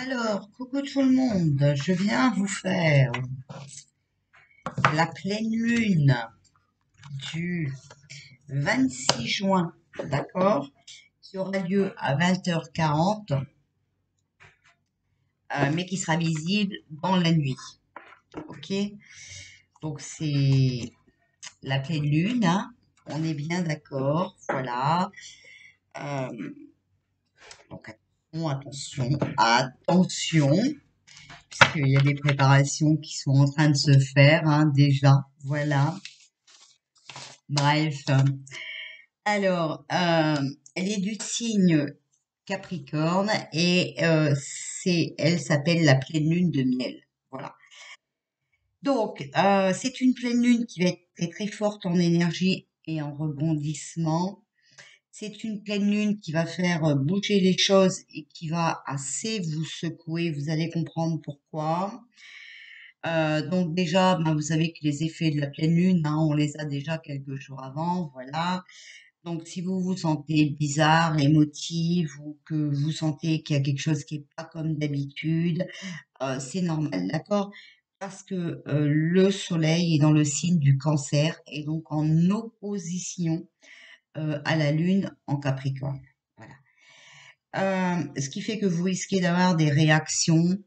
Alors, coucou tout le monde, je viens vous faire la pleine lune du 26 juin, d'accord, qui aura lieu à 20h40, mais qui sera visible dans la nuit, ok? Donc c'est la pleine lune, hein, on est bien d'accord, voilà. Euh, donc attention, puisqu'il y a des préparations qui sont en train de se faire, hein, déjà, voilà. Bref, alors, elle est du signe Capricorne et elle s'appelle la pleine lune de miel. Voilà. Donc, c'est une pleine lune qui va être très très forte en énergie et en rebondissement. C'est une pleine lune qui va faire bouger les choses et qui va assez vous secouer. Vous allez comprendre pourquoi. Donc déjà, ben, vous savez que les effets de la pleine lune, hein, on les a déjà quelques jours avant, voilà. Donc, si vous vous sentez bizarre, émotive ou que vous sentez qu'il y a quelque chose qui est pas comme d'habitude, c'est normal, d'accord? Parce que le soleil est dans le signe du cancer et donc en opposition à la lune en Capricorne. Voilà. Ce qui fait que vous risquez d'avoir des réactions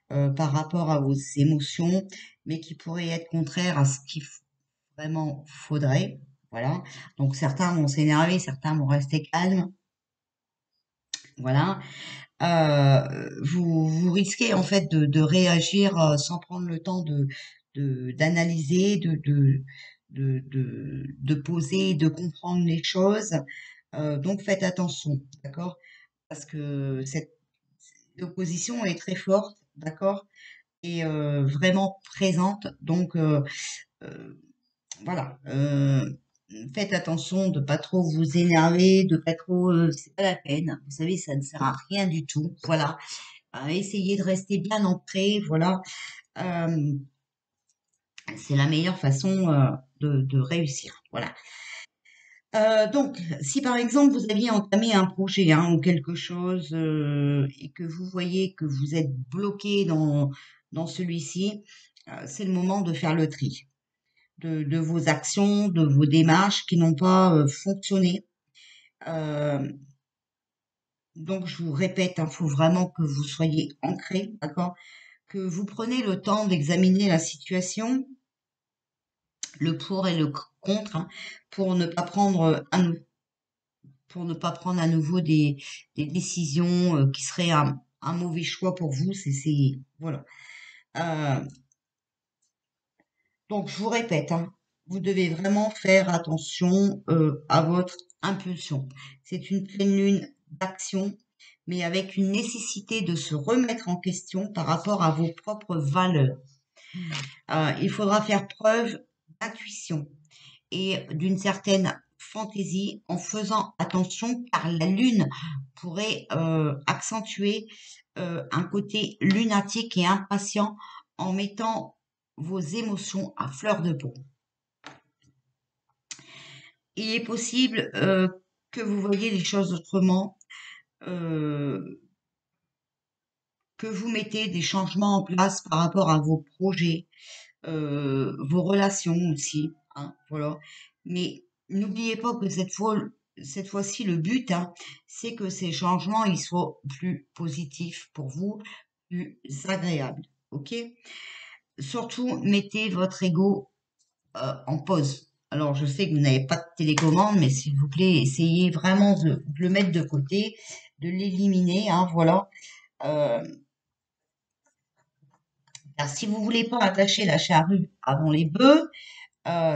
par rapport à vos émotions, mais qui pourraient être contraires à ce qu'il vraiment faudrait. Voilà. Donc certains vont s'énerver, certains vont rester calmes. Voilà. Vous risquez en fait de réagir sans prendre le temps d'analyser, de poser, de comprendre les choses. Donc faites attention, d'accord? Parce que cette opposition est très forte, d'accord? Et vraiment présente. Donc voilà. Faites attention de pas trop vous énerver, de pas trop, c'est pas la peine. Vous savez, ça ne sert à rien du tout. Voilà. Essayez de rester bien ancré. Voilà. Euh, c'est la meilleure façon de réussir. Voilà. Donc, si par exemple vous aviez entamé un projet hein, ou quelque chose et que vous voyez que vous êtes bloqué dans celui-ci, c'est le moment de faire le tri de vos actions, de vos démarches qui n'ont pas fonctionné. Euh, donc, je vous répète, il faut vraiment que vous soyez ancré, d'accord? Que vous preniez le temps d'examiner la situation, le pour et le contre, hein, pour ne pas prendre pour ne pas prendre à nouveau des décisions qui seraient un mauvais choix pour vous. Voilà. Euh, donc, je vous répète, hein, vous devez vraiment faire attention à votre impulsion. C'est une pleine lune d'action, mais avec une nécessité de se remettre en question par rapport à vos propres valeurs. Il faudra faire preuve d'intuition et d'une certaine fantaisie en faisant attention car la lune pourrait accentuer un côté lunatique et impatient en mettant vos émotions à fleur de peau. Il est possible que vous voyez les choses autrement, euh, que vous mettez des changements en place par rapport à vos projets, vos relations aussi, hein, voilà. Mais n'oubliez pas que cette fois-ci, le but, hein, c'est que ces changements, ils soient plus positifs pour vous, plus agréables, ok? Surtout, mettez votre ego en pause. Alors, je sais que vous n'avez pas de télécommande, mais s'il vous plaît, essayez vraiment de le mettre de côté, de l'éliminer, hein, voilà. Euh, Car si vous voulez pas attacher la charrue avant les bœufs,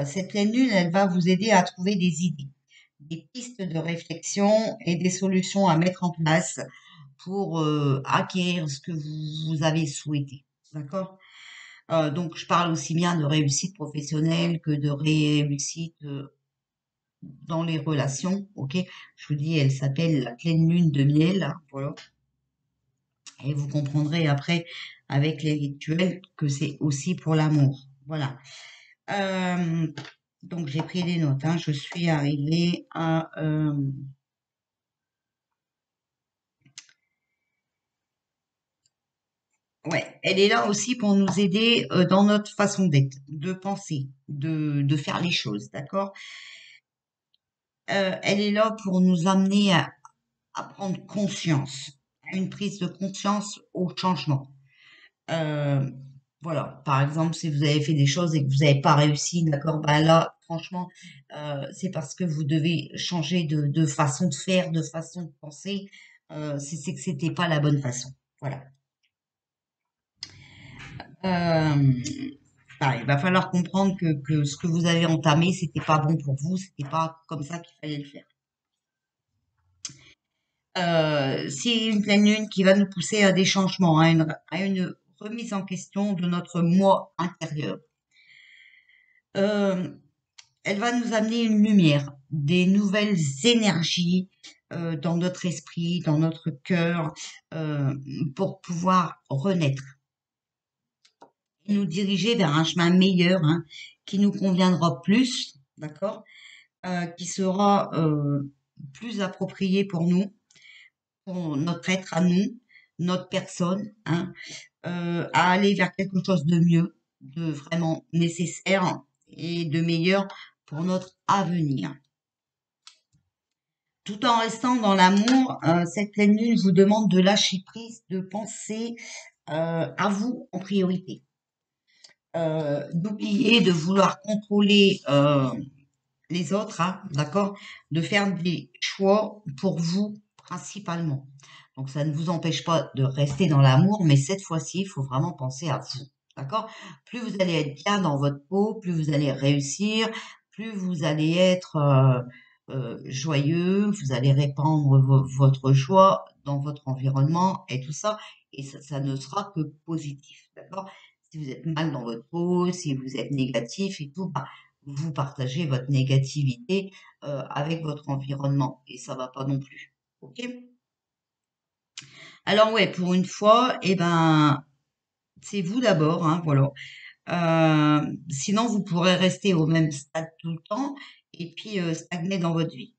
cette pleine lune, elle va vous aider à trouver des idées, des pistes de réflexion et des solutions à mettre en place pour acquérir ce que vous avez souhaité. D'accord? Donc, je parle aussi bien de réussite professionnelle que de réussite dans les relations. Ok? Je vous dis, elle s'appelle la pleine lune de miel. Hein, voilà. Et vous comprendrez après avec les rituels que c'est aussi pour l'amour. Voilà. Euh, donc j'ai pris des notes. Hein. Je suis arrivée à Ouais, elle est là aussi pour nous aider dans notre façon d'être, de penser, de faire les choses, d'accord? Elle est là pour nous amener à prendre conscience, à une prise de conscience au changement. Euh, voilà, par exemple, si vous avez fait des choses et que vous n'avez pas réussi, d'accord, ben là, franchement, c'est parce que vous devez changer de façon de faire, de façon de penser. C'est que c'était pas la bonne façon. Voilà. Euh, Pareil, il va falloir comprendre que ce que vous avez entamé, c'était pas bon pour vous, c'était pas comme ça qu'il fallait le faire. C'est une pleine lune qui va nous pousser à des changements, à une remise en question de notre moi intérieur. Euh, Elle va nous amener une lumière, des nouvelles énergies dans notre esprit, dans notre cœur, euh, pour pouvoir renaître et nous diriger vers un chemin meilleur, hein, qui nous conviendra plus, d'accord, qui sera plus approprié pour nous, pour notre être à nous, notre personne, hein, à aller vers quelque chose de mieux, de vraiment nécessaire et de meilleur pour notre avenir. Tout en restant dans l'amour, cette pleine lune vous demande de lâcher prise, de penser à vous en priorité, d'oublier de vouloir contrôler les autres, hein, d'accord, de faire des choix pour vous principalement. Donc ça ne vous empêche pas de rester dans l'amour, mais cette fois-ci, il faut vraiment penser à vous, d'accord? Plus vous allez être bien dans votre peau, plus vous allez réussir, plus vous allez être joyeux, vous allez répandre votre joie dans votre environnement et tout ça, et ça ne sera que positif, d'accord? Si vous êtes mal dans votre peau, si vous êtes négatif et tout, bah, vous partagez votre négativité avec votre environnement et ça va pas non plus. Ok? Alors ouais, pour une fois, eh ben, c'est vous d'abord, hein, voilà. Sinon, vous pourrez rester au même stade tout le temps et puis stagner dans votre vie.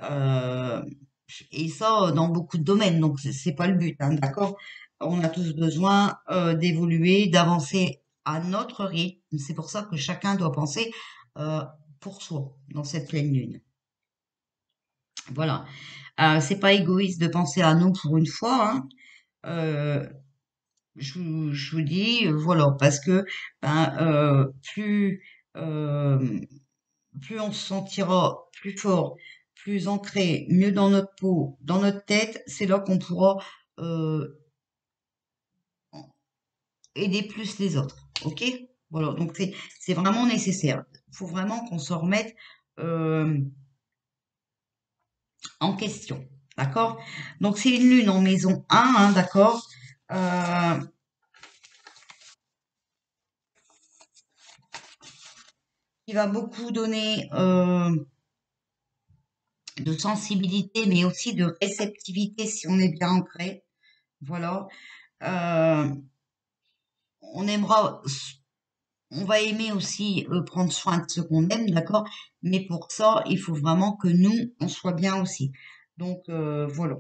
Euh, et ça, dans beaucoup de domaines. Donc, c'est pas le but, hein, d'accord? On a tous besoin d'évoluer, d'avancer à notre rythme. C'est pour ça que chacun doit penser euh, pour soi dans cette pleine lune. Voilà. C'est pas égoïste de penser à nous pour une fois, hein. Euh, je vous dis, voilà, parce que ben, euh, plus on se sentira plus fort, plus ancré, mieux dans notre peau, dans notre tête, c'est là qu'on pourra euh, aider plus les autres. Ok? Voilà, donc c'est vraiment nécessaire. Il faut vraiment qu'on se remette euh, en question. D'accord? Donc c'est une lune en maison 1, hein, d'accord? Euh, qui va beaucoup donner de sensibilité, mais aussi de réceptivité si on est bien ancré. Voilà. Euh, on aimera, on va aimer aussi prendre soin de ce qu'on aime, d'accord? Mais pour ça, il faut vraiment que nous, on soit bien aussi. Donc voilà.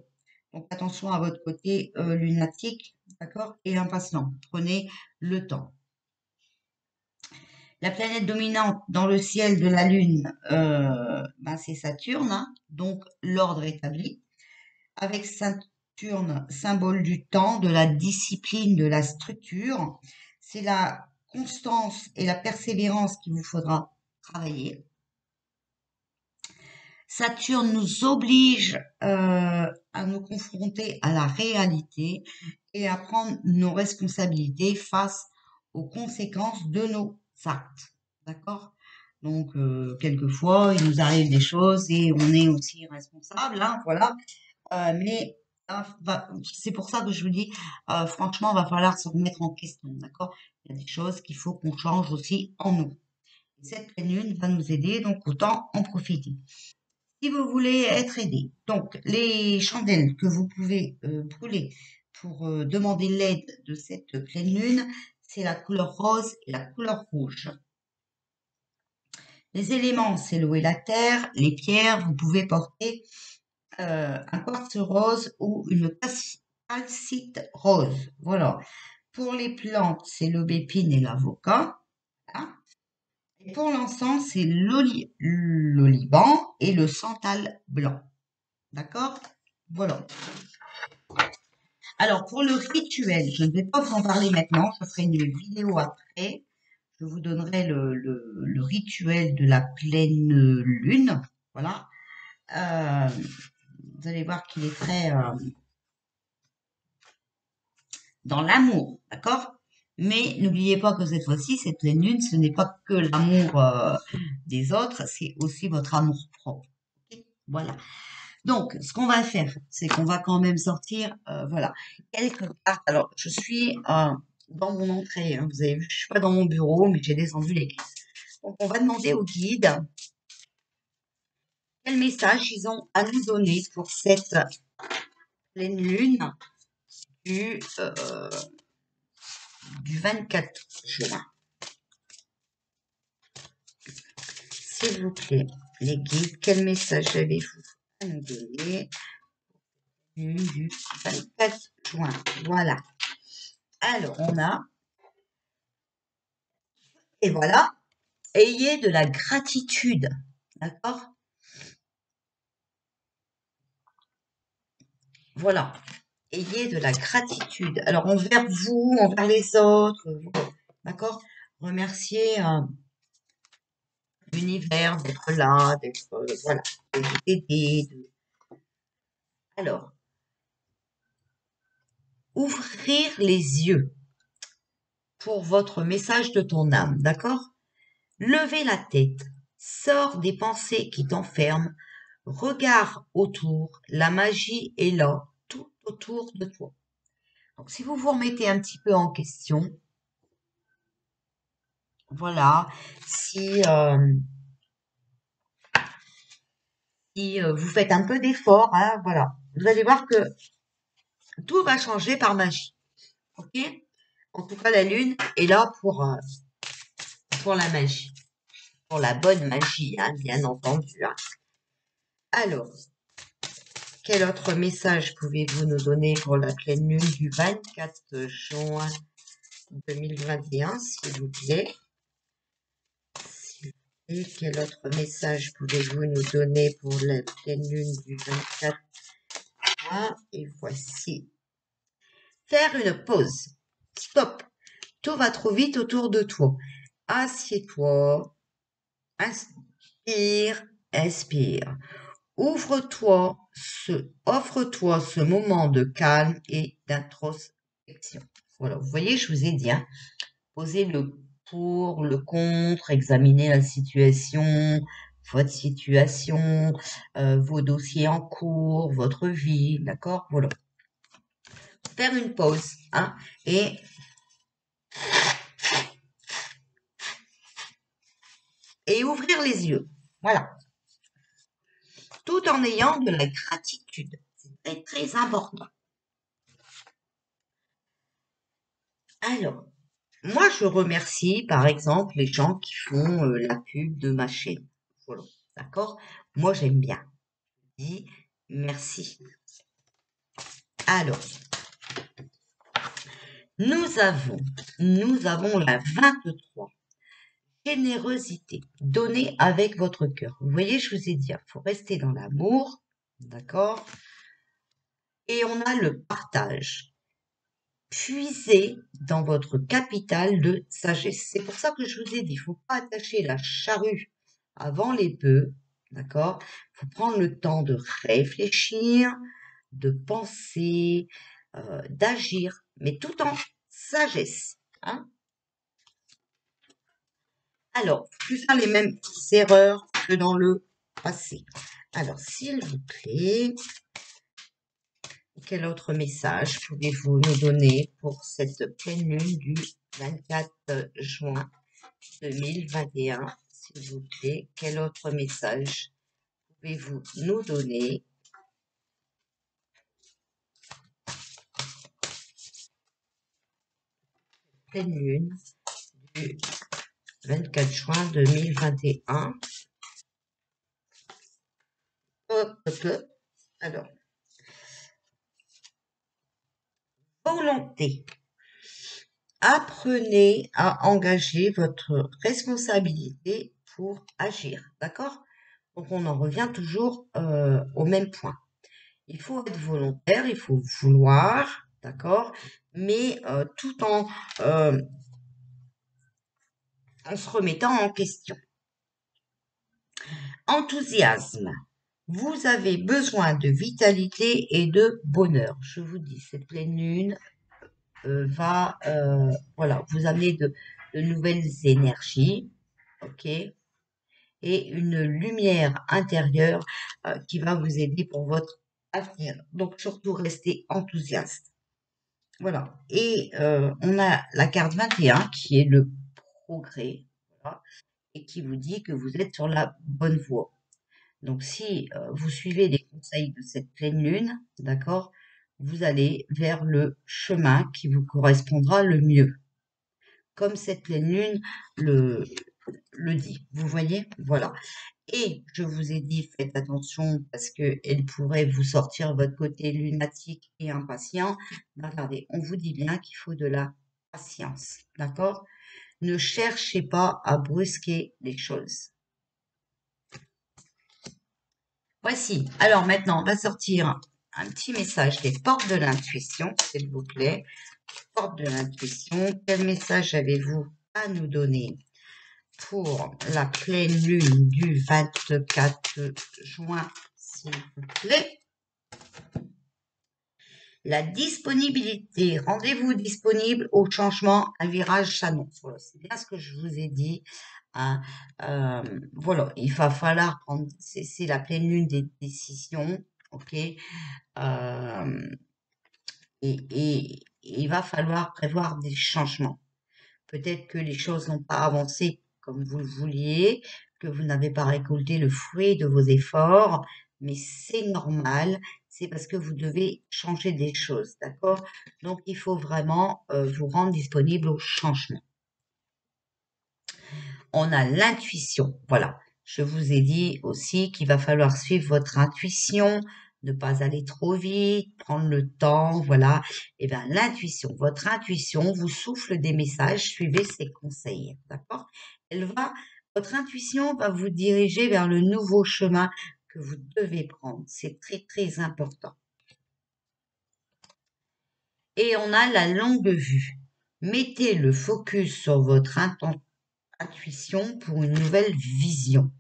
Donc attention à votre côté lunatique, d'accord? Et impatient. Prenez le temps. La planète dominante dans le ciel de la Lune, ben c'est Saturne, hein, donc l'ordre établi. Avec Saturne, symbole du temps, de la discipline, de la structure. C'est la constance et la persévérance qu'il vous faudra travailler. Saturne nous oblige à nous confronter à la réalité et à prendre nos responsabilités face aux conséquences de nos actes. D'accord? Donc, quelquefois, il nous arrive des choses et on est aussi responsable, hein, voilà. Mais c'est pour ça que je vous dis, franchement, il va falloir se remettre en question, d'accord? Il y a des choses qu'il faut qu'on change aussi en nous. Et cette pleine lune va nous aider, donc autant en profiter. Si vous voulez être aidé, donc les chandelles que vous pouvez brûler pour demander l'aide de cette pleine lune, c'est la couleur rose et la couleur rouge. Les éléments, c'est l'eau et la terre. Les pierres, vous pouvez porter un quartz rose ou une calcite rose. Voilà. Pour les plantes, c'est l'aubépine et l'avocat. Voilà. Et pour l'encens, c'est l'oliban et le santal blanc. D'accord? Voilà. Alors, pour le rituel, je ne vais pas vous en parler maintenant, je ferai une vidéo après. Je vous donnerai le rituel de la pleine lune. Voilà. Euh, vous allez voir qu'il est très dans l'amour, d'accord? Mais n'oubliez pas que cette fois-ci, cette pleine lune, ce n'est pas que l'amour des autres, c'est aussi votre amour propre. Okay. Voilà. Donc, ce qu'on va faire, c'est qu'on va quand même sortir, voilà, quelques cartes. Alors, je suis dans mon entrée. Hein. Vous avez vu, je suis pas dans mon bureau, mais j'ai descendu l'église. Donc, on va demander au guide quel message ils ont à nous donner pour cette pleine lune du, euh, du 24 juin. S'il vous plaît, les guides, quel message avez-vous à nous donner du 24 juin? Voilà. Alors, on a, et voilà, ayez de la gratitude. D'accord? Voilà. Ayez de la gratitude. Alors, envers vous, envers les autres. D'accord? Remerciez l'univers d'être là, d'être, voilà, de vous aider. Alors, ouvrir les yeux pour votre message de ton âme. D'accord? Levez la tête. Sors des pensées qui t'enferment. Regarde autour. La magie est là, tout autour de toi. Donc, si vous vous remettez un petit peu en question, voilà, si vous faites un peu d'effort, hein, voilà, vous allez voir que tout va changer par magie. Ok? En tout cas, la lune est là pour la magie, pour la bonne magie, hein, bien entendu. Hein. Alors, quel autre message pouvez-vous nous donner pour la pleine lune du 24 juin 2021, s'il vous plaît? Et quel autre message pouvez-vous nous donner pour la pleine lune du 24 juin? Et voici. Faire une pause. Stop. Tout va trop vite autour de toi. Assieds-toi. Inspire. Expire. Offre-toi ce moment de calme et d'introspection. Voilà, vous voyez, je vous ai dit, hein, posez le pour, le contre, examinez la situation, votre situation, vos dossiers en cours, votre vie, d'accord? Voilà. Faire une pause, hein, et ouvrir les yeux. Voilà. Tout en ayant de la gratitude. C'est très, très important. Alors, moi, je remercie, par exemple, les gens qui font la pub de ma chaîne. Voilà. D'accord? Moi, j'aime bien. Je dis merci. Alors, nous avons la 23. Générosité. Donnez avec votre cœur. Vous voyez, je vous ai dit, il faut rester dans l'amour. D'accord? Et on a le partage. Puisez dans votre capital de sagesse. C'est pour ça que je vous ai dit, il ne faut pas attacher la charrue avant les bœufs, d'accord? Il faut prendre le temps de réfléchir, de penser, d'agir, mais tout en sagesse. Hein? Alors, plus faire les mêmes erreurs que dans le passé. Alors, s'il vous plaît, quel autre message pouvez-vous nous donner pour cette pleine lune du 24 juin 2021, s'il vous plaît? Quel autre message pouvez-vous nous donner? Pleine lune du 24 juin 2021. Hop, hop, hop. Alors, volonté. apprenez à engager votre responsabilité pour agir, d'accord? Donc on en revient toujours au même point. Il faut être volontaire, il faut vouloir, d'accord? Mais tout en se remettant en question. Enthousiasme. Vous avez besoin de vitalité et de bonheur. Je vous dis, cette pleine lune va voilà, vous amener de nouvelles énergies, ok? Et une lumière intérieure qui va vous aider pour votre avenir. Donc surtout restez enthousiaste. Voilà. Et on a la carte 21 qui est le progrès, voilà, et qui vous dit que vous êtes sur la bonne voie. Donc si vous suivez les conseils de cette pleine lune, d'accord, vous allez vers le chemin qui vous correspondra le mieux. Comme cette pleine lune le dit. Vous voyez? Voilà. Et je vous ai dit, faites attention parce que elle pourrait vous sortir votre côté lunatique et impatient. Ben, regardez, on vous dit bien qu'il faut de la patience. D'accord? Ne cherchez pas à brusquer les choses. Voici. Alors maintenant, on va sortir un petit message des portes de l'intuition, s'il vous plaît. Portes de l'intuition. Quel message avez-vous à nous donner pour la pleine lune du 24 juin, s'il vous plaît? La disponibilité. Rendez-vous disponible au changement. Un virage s'annonce. Voilà, c'est bien ce que je vous ai dit. Hein. Voilà, il va falloir prendre. C'est la pleine lune des décisions. Ok. Euh, et il va falloir prévoir des changements. Peut-être que les choses n'ont pas avancé comme vous le vouliez, que vous n'avez pas récolté le fruit de vos efforts, mais c'est normal, c'est parce que vous devez changer des choses, d'accord? Donc il faut vraiment vous rendre disponible au changement. On a l'intuition, voilà. Je vous ai dit aussi qu'il va falloir suivre votre intuition, ne pas aller trop vite, prendre le temps, voilà. Et bien l'intuition, votre intuition vous souffle des messages, suivez ses conseils, d'accord? Votre intuition va vous diriger vers le nouveau chemin que vous devez prendre. C'est très très important. Et on a la longue vue. Mettez le focus sur votre intuition pour une nouvelle vision.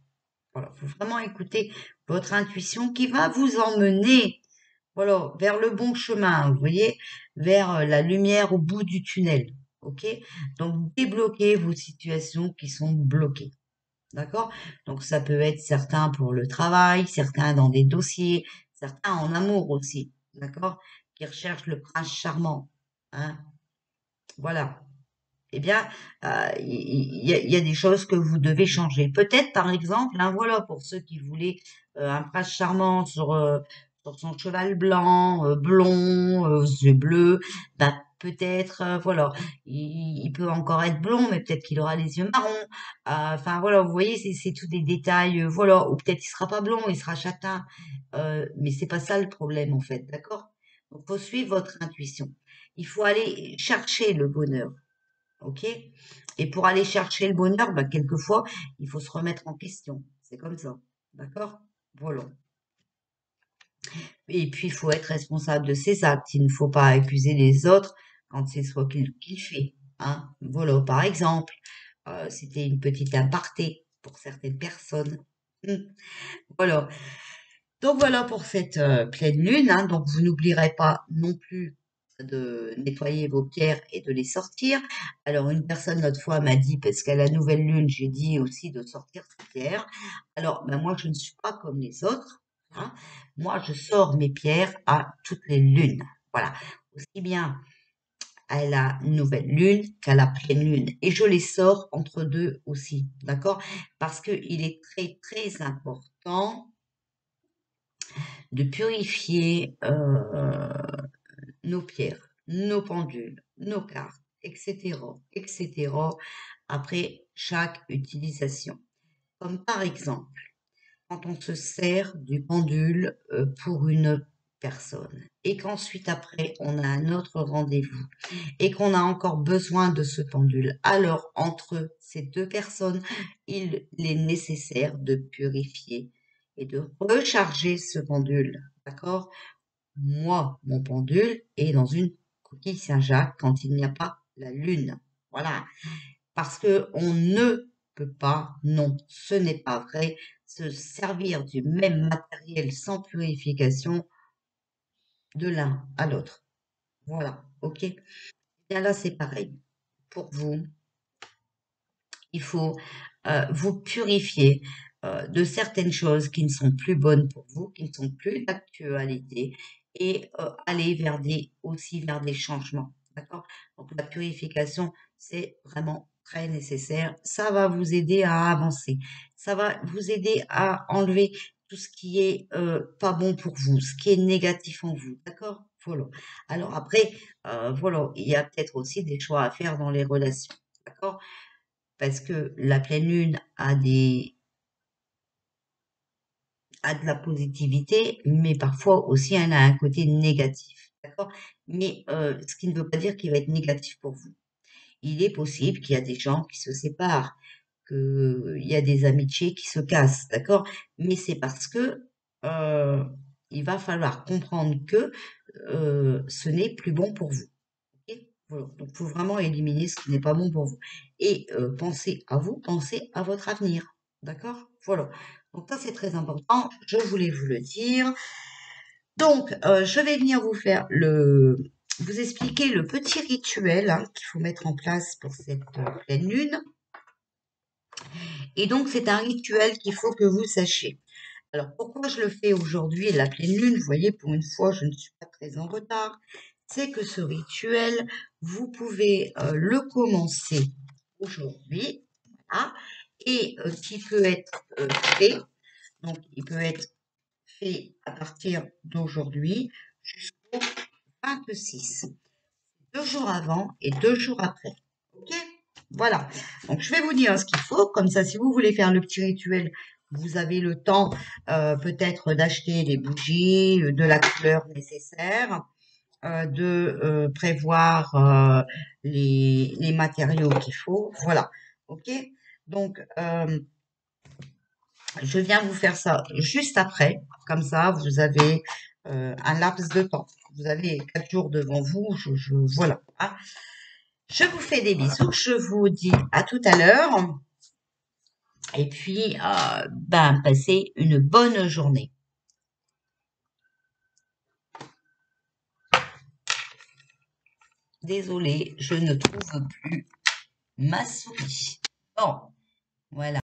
Voilà, faut vraiment écouter votre intuition qui va vous emmener, voilà, vers le bon chemin, vous voyez, vers la lumière au bout du tunnel. Ok? Donc, débloquez vos situations qui sont bloquées. D'accord? Donc, ça peut être certains pour le travail, certains dans des dossiers, certains en amour aussi. D'accord? Qui recherchent le prince charmant. Hein? Voilà. Eh bien, il y a des choses que vous devez changer. Peut-être, par exemple, hein, voilà, pour ceux qui voulaient un prince charmant sur son cheval blanc, blond, aux yeux bleus, bah, peut-être, voilà, il peut encore être blond, mais peut-être qu'il aura les yeux marrons. Enfin, voilà, vous voyez, c'est tous des détails, voilà. Ou peut-être il sera pas blond, il sera châtain. Mais c'est pas ça le problème, en fait, d'accord? Donc, faut suivre votre intuition. Il faut aller chercher le bonheur. Ok? Et pour aller chercher le bonheur, bah, quelquefois, il faut se remettre en question. C'est comme ça. D'accord? Voilà. Et puis, il faut être responsable de ses actes. Il ne faut pas accuser les autres quand c'est soi qui le fait. Hein? Voilà, par exemple, c'était une petite aparté pour certaines personnes. Voilà. Donc voilà pour cette pleine lune. Hein. Donc vous n'oublierez pas non plus de nettoyer vos pierres et de les sortir. Alors une personne l'autre fois m'a dit, parce qu'à la nouvelle lune, j'ai dit aussi de sortir ses pierres. Alors ben, moi, je ne suis pas comme les autres. Hein. Moi, je sors mes pierres à toutes les lunes. Voilà. Aussi bien à la nouvelle lune qu'à la pleine lune. Et je les sors entre deux aussi. D'accord? Parce qu'il est très, très important de purifier nos pierres, nos pendules, nos cartes, etc., etc., après chaque utilisation. Comme par exemple, quand on se sert du pendule pour une personne et qu'ensuite après on a un autre rendez-vous et qu'on a encore besoin de ce pendule, alors entre ces deux personnes, il est nécessaire de purifier et de recharger ce pendule, d'accord? Moi, mon pendule est dans une coquille Saint-Jacques quand il n'y a pas la lune. Voilà. Parce que on ne peut pas, non, ce n'est pas vrai, se servir du même matériel sans purification de l'un à l'autre. Voilà, ok? Bien là, c'est pareil. Pour vous, il faut vous purifier de certaines choses qui ne sont plus bonnes pour vous, qui ne sont plus d'actualité, et aller aussi vers des changements. D'accord? Donc la purification, c'est vraiment très nécessaire. Ça va vous aider à avancer. Ça va vous aider à enlever tout ce qui est pas bon pour vous, ce qui est négatif en vous. D'accord? Voilà. Alors après, voilà, il y a peut-être aussi des choix à faire dans les relations. D'accord? Parce que la pleine lune a de la positivité, mais parfois aussi elle a un côté négatif, d'accord? Mais ce qui ne veut pas dire qu'il va être négatif pour vous. Il est possible qu'il y a des gens qui se séparent, qu'il y a des amitiés qui se cassent, d'accord? Mais c'est parce que il va falloir comprendre que ce n'est plus bon pour vous. Ok. Voilà. Donc, il faut vraiment éliminer ce qui n'est pas bon pour vous. Et pensez à vous, pensez à votre avenir. D'accord? Voilà. Donc, ça, c'est très important. Je voulais vous le dire. Donc, je vais venir vous expliquer le petit rituel hein, qu'il faut mettre en place pour cette pleine lune. Et donc, c'est un rituel qu'il faut que vous sachiez. Alors, pourquoi je le fais aujourd'hui, la pleine lune? Vous voyez, pour une fois, je ne suis pas très en retard. C'est que ce rituel, vous pouvez le commencer aujourd'hui, voilà, et qui peut être fait, donc il peut être fait à partir d'aujourd'hui jusqu'au 26, 2 jours avant et 2 jours après. Ok? Voilà. Donc je vais vous dire ce qu'il faut, comme ça, si vous voulez faire le petit rituel, vous avez le temps peut-être d'acheter les bougies, de la couleur nécessaire, de prévoir les matériaux qu'il faut. Voilà. Ok? Donc, je viens vous faire ça juste après. Comme ça, vous avez un laps de temps. Vous avez 4 jours devant vous. Voilà. Hein. Je vous fais des bisous. Je vous dis à tout à l'heure. Et puis, passez une bonne journée. Désolée, je ne trouve plus ma souris. Bon, voilà.